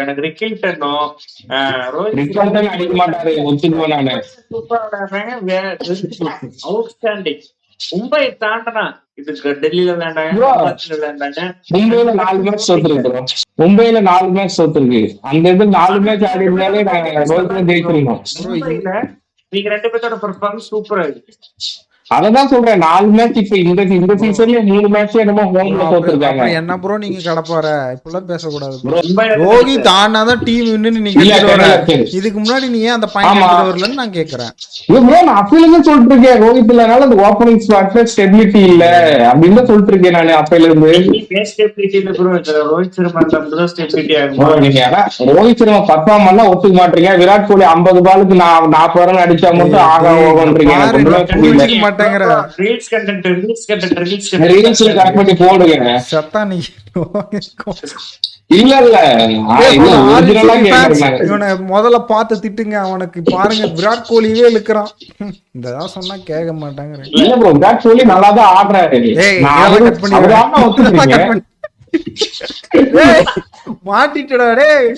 எனக்கு ரிக்கில்டனும் ரிக்கல்டன் அடிக்க மாட்டாரு, ஒத்துக்குவேன் நானு. அவுட்ஸ்டாண்டிங். மும்பை தாண்டனா இதுக்கு டெல்லியில விளையாண்டாங்க, Bro, குஜராத்ல விளையாண்டாங்க. மும்பைல 4 மேட்ச் தோத்துருக்கு bro. மும்பைல 4 மேட்ச் தோத்துருக்கு. அந்த இது 4 மேட்ச் ஆடி இருந்தாலே நாங்க ரோஹித்ல ஜெயிச்சிருந்தோம். மும்பைல நீங்க 2 பேர்த்தோட பெர்ஃபார்மன்ஸ் சூப்பரா இருக்கு. அததான் சொல்றேன், 4 மேட்ச் இப்ப இந்த சீசன்ல 3 மேட்ச் என்னமோ ஹோம்ல தோத்துருக்காங்க. அப்புறம் என்ன ப்ரோ நீங்க கடப்பார இப்பெல்லாம் பேசக்கூடாது bro. மும்பைல ரோஹித் ஆனாதான் டீம் வின்னு நீங்க இல்ல, எடுத்துட்டு வர. சரி. இதுக்கு முன்னாடி நீ ஏன் அந்த பாயிண்ட் ஆமா. எடுத்துட்டு வரலன்னு நான் கேக்குறேன். இல்ல bro, நான் அப்பயிலிருந்து சொல்லிட்டு இருக்கேன், ரோஹித் இல்லனால அந்த ஓப்பனிங் ஸ்குவாட்ல ஸ்டெபிலிட்டி இல்ல அப்படின்னு தான் சொல்லிட்டு இருக்கேன் நான் அப்பயில இருந்து. ரோஹித் சர்மா தான் ஸ்டெபிலிட்டி ஆகும். bro, நீங்க ரோஹித் சர்மா பர்ஃபார்ம் பண்ணா ஒத்துக்க மாட்டீங்க. விராட் கோலி 50 பாலுக்கு 40 ரன் அடிச்சா மட்டும் ஆகா ஓகன்றீங்க. எனக்கு ஒண்ணுமே புரியல. புரிஞ்சுக்க மாட்டேங்கிற. ரீல்ஸ்ல கரெக்ட் பண்ணி போடுங்க. சத்தா நீ இல்ல ஒரிஜினலா கேக்குறேன். இவனை முதல்ல பார்த்து திட்டுங்க. அவனுக்கு பாருங்க விராட் கோலியே இழுக்கிறான். இததான் சொன்னா கேட்க மாட்டாங்க. இல்ல ப்ரோ, விராட் கோலி நல்லா தான் ஆடுறாரு. மாட்டிட்டடா டேய்.